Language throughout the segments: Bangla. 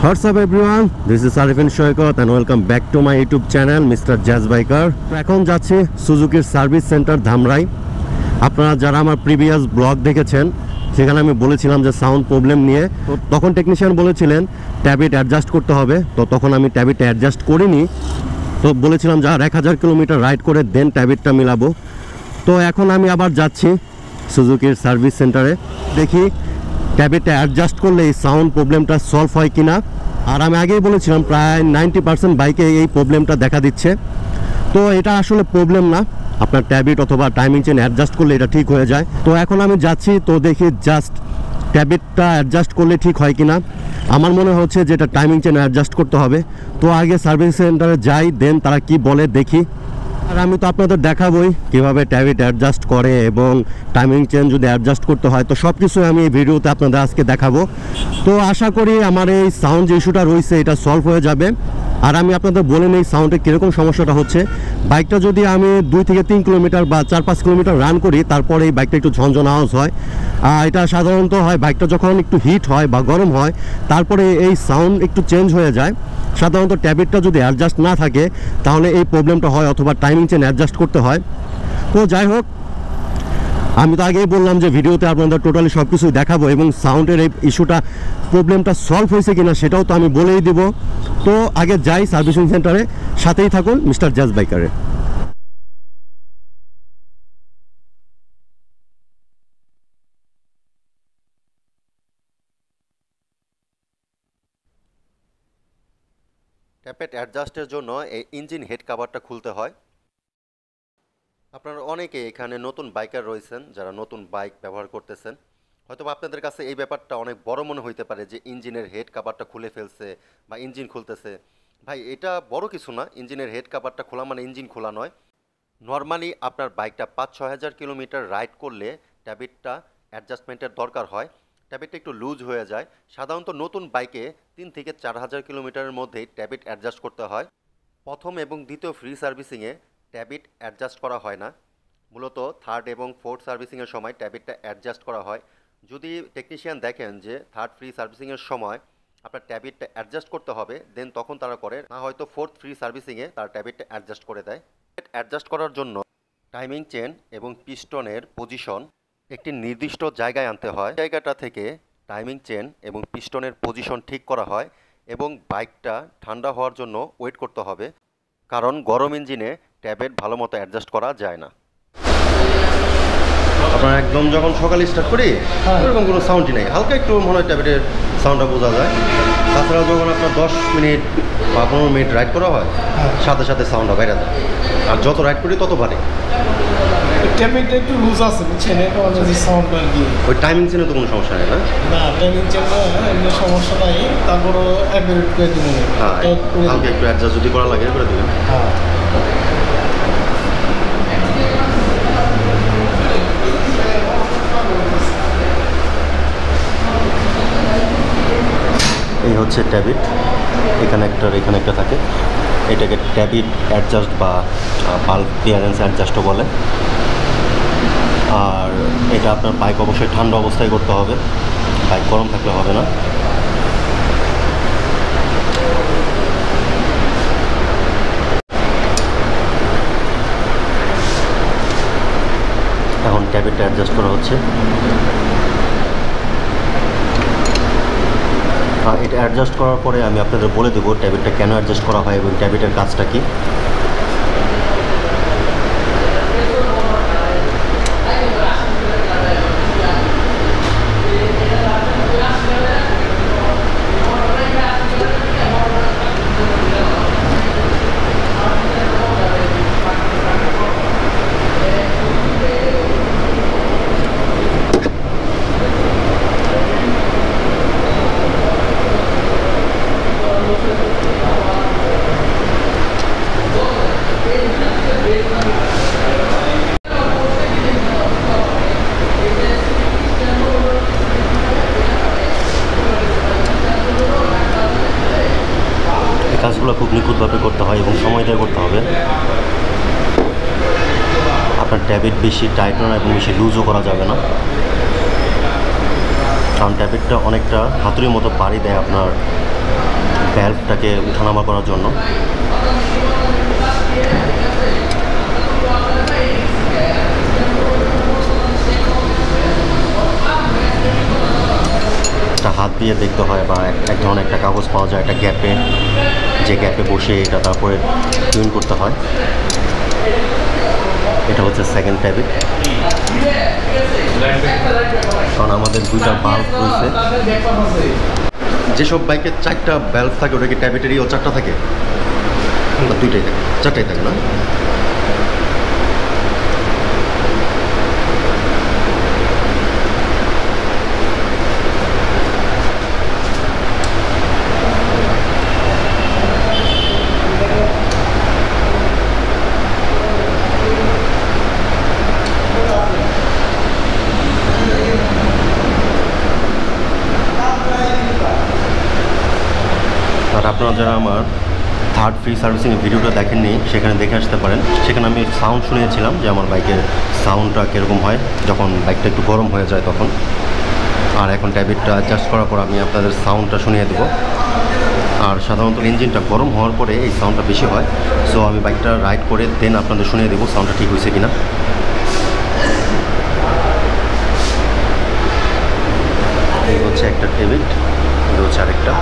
What's up everyone? This is Arifin Shoykot and welcome back to my YouTube channel Mr. Jazz Biker. এখন যাচ্ছি সুজুকির সার্ভিস সেন্টার ধামরাই। আপনারা যারা আমার প্রিভিয়াস ব্লগ দেখেছেন সেখানে আমি বলেছিলাম যে সাউন্ড প্রবলেম নিয়ে, তো তখন টেকনিশিয়ান বলেছিলেন ট্যাবিট অ্যাডজাস্ট করতে হবে। তো তখন আমি ট্যাবিটটা অ্যাডজাস্ট করিনি, তো বলেছিলাম যে আর 1000 কিলোমিটার রাইড করে দেন ট্যাবিটটা মিলাবো। তো এখন আমি আবার যাচ্ছি সুজুকির সার্ভিস সেন্টারে, দেখি ট্যাবিটটা অ্যাডজাস্ট করলে এই সাউন্ড প্রবলেমটা সলভ হয় কিনা। আর আমি আগেই বলেছিলাম প্রায় 90% বাইকে এই প্রবলেমটা দেখা দিচ্ছে। তো এটা আসলে প্রবলেম না, আপনার ট্যাবিট অথবা টাইমিং চেন অ্যাডজাস্ট করলে এটা ঠিক হয়ে যায়। তো এখন আমি যাচ্ছি, তো দেখি জাস্ট ট্যাবিটটা অ্যাডজাস্ট করলে ঠিক হয় কিনা। আমার মনে হচ্ছে যে এটা টাইমিং চেন অ্যাডজাস্ট করতে হবে। তো আগে সার্ভিস সেন্টারে যাই, দেন তারা কি বলে দেখি। আর আমি তো আপনাদের দেখাবই কীভাবে ট্যাবিট অ্যাডজাস্ট করে এবং টাইমিং চেন যদি অ্যাডজাস্ট করতে হয়, তো সব কিছু আমি এই ভিডিওতে আপনাদের আজকে দেখাবো। তো আশা করি আমার এই সাউন্ড যে ইস্যুটা রয়েছে এটা সলভ হয়ে যাবে। আর আমি আপনাদের বলে নেই সাউন্ডে কীরকম সমস্যাটা হচ্ছে। বাইকটা যদি আমি 2 থেকে 3 কিলোমিটার বা 4-5 কিলোমিটার রান করি, তারপরে এই বাইকটা একটু ঝনঝন আওয়াজ হয়। এটা সাধারণত হয় বাইকটা যখন একটু হিট হয় বা গরম হয়, তারপরে এই সাউন্ড একটু চেঞ্জ হয়ে যায়। সাধারণত ট্যাবিটটা যদি অ্যাডজাস্ট না থাকে তাহলে এই প্রবলেমটা হয়, অথবা টাইমিং চেন অ্যাডজাস্ট করতে হয়। তো যাই হোক, আমি তো আগেই বললাম যে ভিডিওতে আপনাদের টোটালি সব কিছুই দেখাবো এবং সাউন্ডের এই ইস্যুটা প্রবলেমটা সলভ হয়েছে কিনা সেটাও তো আমি বলেই দিব। তো আগে যাই সার্ভিসিং সেন্টারে, সাথেই থাকুন মিস্টার জ্যাজ বাইকারে। ট্যাবিট অ্যাডজাস্টের জন্য এই ইঞ্জিন হেড কভারটা খুলতে হয়। আপনারা অনেকে এখানে নতুন বাইকার রয়েছেন যারা নতুন বাইক ব্যবহার করতেছেন, হয়তো আপনাদের কাছে এই ব্যাপারটা অনেক বড় মনে হইতে পারে যে ইঞ্জিনের হেড কভারটা খুলে ফেলছে বা ইঞ্জিন খুলতেছে। ভাই, এটা বড় কিছু না। ইঞ্জিনের হেড কভারটা খোলা মানে ইঞ্জিন খোলা নয়। নর্মালি আপনার বাইকটা 5-6 হাজার কিলোমিটার রাইড করলে ট্যাবিটটা অ্যাডজাস্টমেন্টের দরকার হয়। ট্যাবিটটা একটু লুজ হয়ে যায়। সাধারণত নতুন বাইকে 3 থেকে 4 হাজার কিলোমিটারের মধ্যেই ট্যাবিট অ্যাডজাস্ট করতে হয়। প্রথম এবং দ্বিতীয় ফ্রি সার্ভিসিংয়ে ট্যাবিট অ্যাডজাস্ট করা হয় না, মূলত থার্ড এবং ফোর্থ সার্ভিসিংয়ের সময় ট্যাবিটটা অ্যাডজাস্ট করা হয়। যদি টেকনিশিয়ান দেখেন যে থার্ড ফ্রি সার্ভিসিংয়ের সময় আপনার ট্যাবিটটা অ্যাডজাস্ট করতে হবে, দেন তখন তারা করে, না হয়তো ফোর্থ ফ্রি সার্ভিসিংয়ে তারা ট্যাবিটটা অ্যাডজাস্ট করে দেয়। অ্যাডজাস্ট করার জন্য টাইমিং চেন এবং পিস্টনের পজিশন একটি নির্দিষ্ট জায়গায় আনতে হয়। জায়গাটা থেকে টাইমিং চেন এবং পিস্টনের পজিশন ঠিক করা হয় এবং বাইকটা ঠান্ডা হওয়ার জন্য ওয়েট করতে হবে, কারণ গরম ইঞ্জিনে ট্যাবিট ভালো মতো অ্যাডজাস্ট করা যায় না। আপনার একদম যখন সকালে স্টার্ট করি এরকম কোনো সাউন্ডই নেই, হালকা একটু মনে হয় ট্যাবিটের সাউন্ডটা বোঝা যায়। তাছাড়া যখন আপনার 10 মিনিট বা 15 মিনিট রাইড করা হয়, সাথে সাথে সাউন্ডটা বাইরে যায়। আর যত রাইড করি তত বাড়ে। ট্যাবিটটা একটু লুজ আছে, বুঝছেন? এটা অলরেডি সাউন্ড আর কি। ওই টাইমিং চেনে তো কোনো সমস্যা নেই না? না, টাইমিং চেন এমনি সমস্যা নাই, তারপরও এক মিনিট করে দিবেন। হ্যাঁ, হালকা একটু অ্যাডজাস্ট যদি করা লাগে করে দেবেন। হ্যাঁ, এই হচ্ছে ট্যাবিট, এখানে একটা থাকে। এটাকে ট্যাবিট অ্যাডজাস্ট বা বাল্ব ক্লিয়ারেন্স অ্যাডজাস্টও বলে। আর এটা আপনার বাইক অবশ্যই ঠান্ডা অবস্থায় করতে হবে, বাইক গরম থাকলে হবে না। এখন ট্যাবিটটা অ্যাডজাস্ট করা হচ্ছে। এটা অ্যাডজাস্ট করার পরে আমি আপনাদের বলে দেবো ট্যাবিটটা কেন অ্যাডজাস্ট করা হয় এবং ট্যাবিটের কাজটা কী। কাজগুলো খুব নিখুঁতভাবে করতে হয় এবং সময় দিয়ে করতে হবে। আপনার ট্যাবিট বেশি টাইটও না এবং বেশি লুজও করা যাবে না, কারণ ট্যাবিটটা অনেকটা হাতুড়ির মতো বাড়ি দেয় আপনার ভ্যালভটাকে উঠানামা করার জন্য। হাত দিয়ে দেখতে হয় বা এক ধরনের একটা কাগজ পাওয়া যায় একটা গ্যাপে, যে গ্যাপে বসে এটা তারপরে টিউন করতে হয়। এটা হচ্ছে সেকেন্ড ট্যাবিট, কারণ আমাদের দুইটা বাল্ব রয়েছে। যেসব বাইকে 4টা বাল্ব থাকে ওটা কি ট্যাবিটেরই ও 4টা থাকে না? 2টাই থাকে, 4টাই থাকে না? আর আপনারা যারা আমার থার্ড ফ্রি সার্ভিসিং ভিডিওটা দেখেননি সেখানে দেখে আসতে পারেন। সেখানে আমি সাউন্ড শুনিয়েছিলাম যে আমার বাইকের সাউন্ডটা কীরকম হয় যখন বাইকটা একটু গরম হয়ে যায় তখন। আর এখন ট্যাবিটটা অ্যাডজাস্ট করার পর আমি আপনাদের সাউন্ডটা শুনিয়ে দেবো। আর সাধারণত ইঞ্জিনটা গরম হওয়ার পরে এই সাউন্ডটা বেশি হয়। সো আমি বাইকটা রাইড করে দেন আপনাদের শুনিয়ে দেবো সাউন্ডটা ঠিক হয়েছে কিনা। এই হচ্ছে একটা ট্যাবিট, এটা হচ্ছে আরেকটা।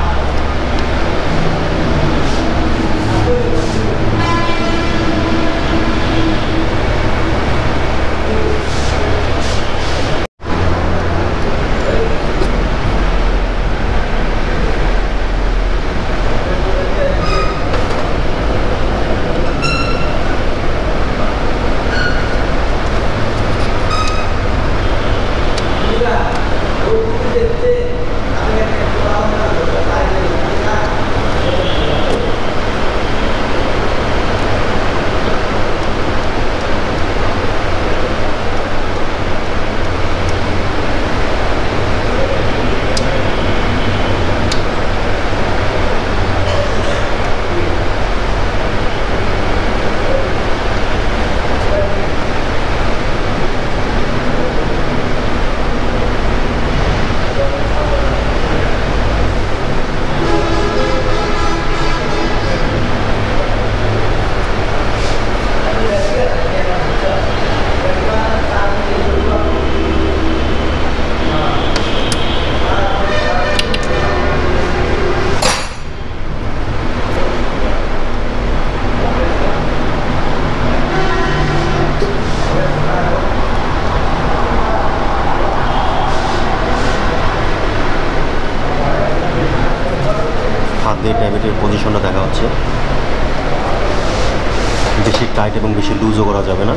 হাত দিয়ে ট্যাবিটের পজিশনটা দেখা হচ্ছে। বেশি টাইট এবং বেশি লুজও করা যাবে না।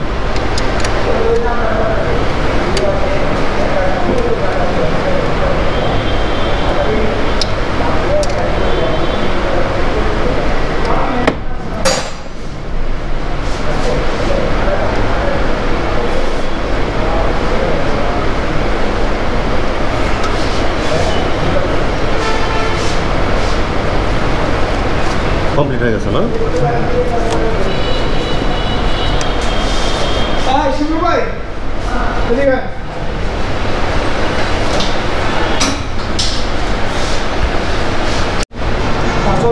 কমপ্লিট হয়ে গেছে না?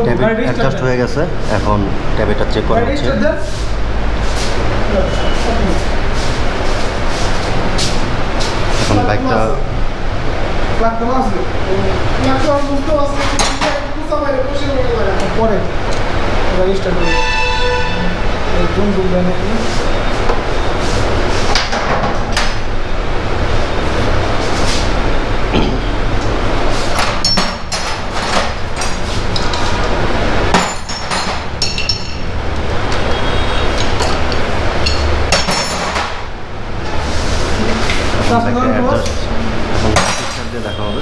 ট্যাবিট অ্যাডজাস্ট হয়ে গেছে, এখন ট্যাবিটটা চেক করা হচ্ছে। এখন বাইকটা পরে রেজিস্টার করে দেখা হবে।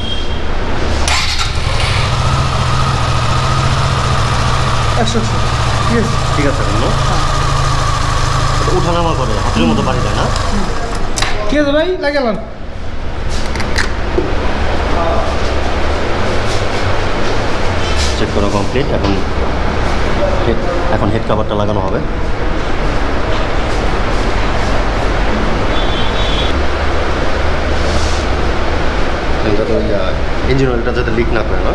100 ঠিক আছে, উঠানামা করে হাতের মতো বাড়ি যায় না? ঠিক আছে ভাই, লাগালাম। চেক করা কমপ্লিট। এখন হেড কাভারটা লাগানো হবে। ইঞ্জিন অয়েলটা যাতে লিক না করে না।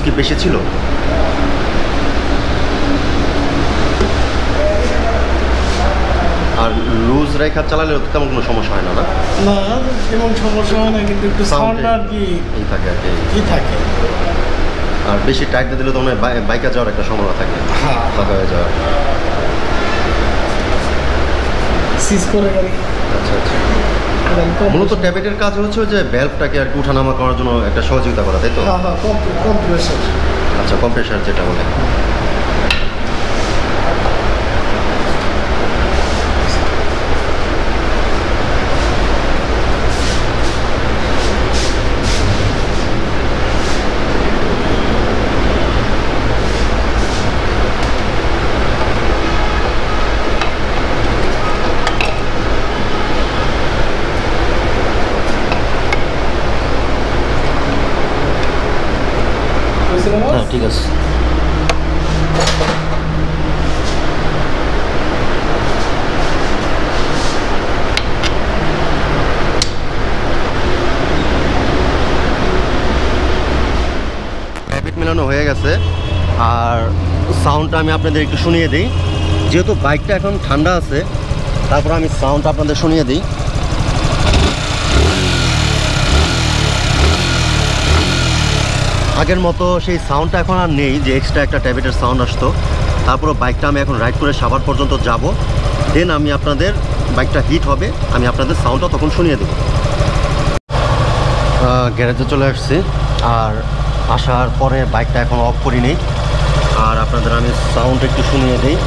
কি বেশি ছিল? আর লুজ রেখা চালালে তেমন কোনো সমস্যা হয় না, না? না, তেমন সমস্যা হয় না, কিন্তু একটু সাউন্ড আর কি এই থাকে আর কি থাকে। আর বেশি টাইট দিয়ে দিলে তো মানে বাইকে যাওয়ার একটা সম্ভাবনা থাকে, হ্যাঁ, ফাঁকা হয়ে যাওয়ার। সিজ করে গাড়ি। আচ্ছা আচ্ছা। মূলত ট্যাবেটের কাজ হচ্ছে যে ভ্যালভটাকে আর কি উঠানামা করার জন্য একটা সহযোগিতা করা, তাই তো? হ্যাঁ হ্যাঁ, কম্প্রেসার। আচ্ছা, কম্প্রেসার যেটা বলে। হ্যাঁ, ঠিক আছে। ট্যাবেট মেলানো হয়ে গেছে, আর সাউন্ডটা আমি আপনাদের একটু শুনিয়ে দিই। যেহেতু বাইকটা এখন ঠান্ডা আছে, তারপর আমি সাউন্ডটা আপনাদের শুনিয়ে দিই। আগের মতো সেই সাউন্ডটা এখন আর নেই, যে এক্সট্রা একটা ট্যাবেটের সাউন্ড আসতো। তারপরে বাইকটা আমি এখন রাইড করে সাভার পর্যন্ত যাব, দেন আমি আপনাদের বাইকটা হিট হবে, আমি আপনাদের সাউন্ডটা তখন শুনিয়ে দেবো। গ্যারেজে চলে আসছি, আর আসার পরে বাইকটা এখন অফ করিনি, আর আপনাদের আমি সাউন্ড একটু শুনিয়ে দিই।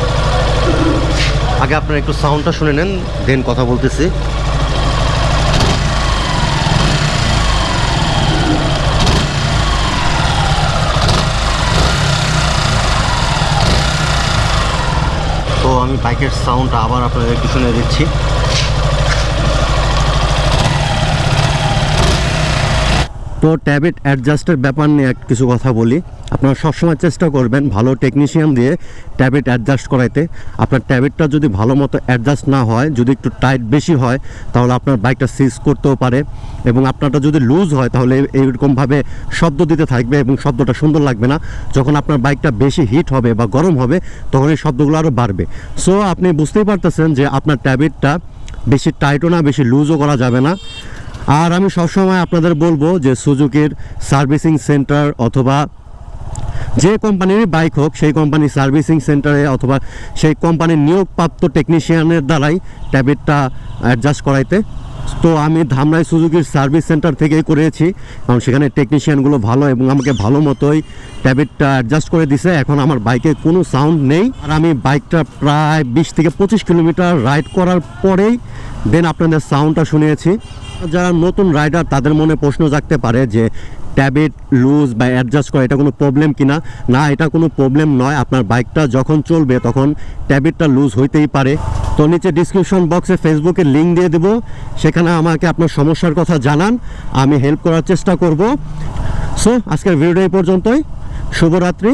আগে আপনারা একটু সাউন্ডটা শুনে নেন, দেন কথা বলতেছি। তো আমি বাইকের সাউন্ডটা আবার আপনাদের একটু শুনে দিচ্ছি। তো ট্যাবেট অ্যাডজাস্টের ব্যাপার নিয়ে কিছু কথা বলি। আপনারা সবসময় চেষ্টা করবেন ভালো টেকনিশিয়ান দিয়ে ট্যাবেট অ্যাডজাস্ট করাইতে। আপনার ট্যাবেটটা যদি ভালো মতো অ্যাডজাস্ট না হয়, যদি একটু টাইট বেশি হয়, তাহলে আপনার বাইকটা সিজ করতেও পারে, এবং আপনারটা যদি লুজ হয় তাহলে এইরকমভাবে শব্দ দিতে থাকবে এবং শব্দটা সুন্দর লাগবে না। যখন আপনার বাইকটা বেশি হিট হবে বা গরম হবে, তখন এই শব্দগুলো আরও বাড়বে। সো আপনি বুঝতেই পারতেছেন যে আপনার ট্যাবেটটা বেশি টাইটও না, বেশি লুজও করা যাবে না। আর আমি সবসময় আপনাদের বলবো যে সুজুকির সার্ভিসিং সেন্টার অথবা যে কোম্পানির বাইক হোক, সেই কোম্পানির সার্ভিসিং সেন্টারে অথবা সেই কোম্পানির নিয়োগপ্রাপ্ত টেকনিশিয়ানের দ্বারাই ট্যাবেটটা অ্যাডজাস্ট করাইতে। তো আমি ধামরাই সুজুকির সার্ভিস সেন্টার থেকেই করেছি, কারণ সেখানে টেকনিশিয়ানগুলো ভালো এবং আমাকে ভালো মতোই ট্যাবেটটা অ্যাডজাস্ট করে দিছে। এখন আমার বাইকে কোনো সাউন্ড নেই, আর আমি বাইকটা প্রায় 20 থেকে 25 কিলোমিটার রাইড করার পরেই দেন আপনাদের সাউন্ডটা শুনিয়েছি। যারা নতুন রাইডার, তাদের মনে প্রশ্ন জাগতে পারে যে ট্যাবেট লুজ বা অ্যাডজাস্ট করা এটা কোনো প্রবলেম কিনা। না, এটা কোনো প্রবলেম নয়। আপনার বাইকটা যখন চলবে তখন ট্যাবেটটা লুজ হইতেই পারে। তো নিচে ডিসক্রিপশন বক্সে ফেসবুকের লিঙ্ক দিয়ে দেবো, সেখানে আমাকে আপনার সমস্যার কথা জানান, আমি হেল্প করার চেষ্টা করব। সো আজকের ভিডিও এই পর্যন্তই। শুভরাত্রি।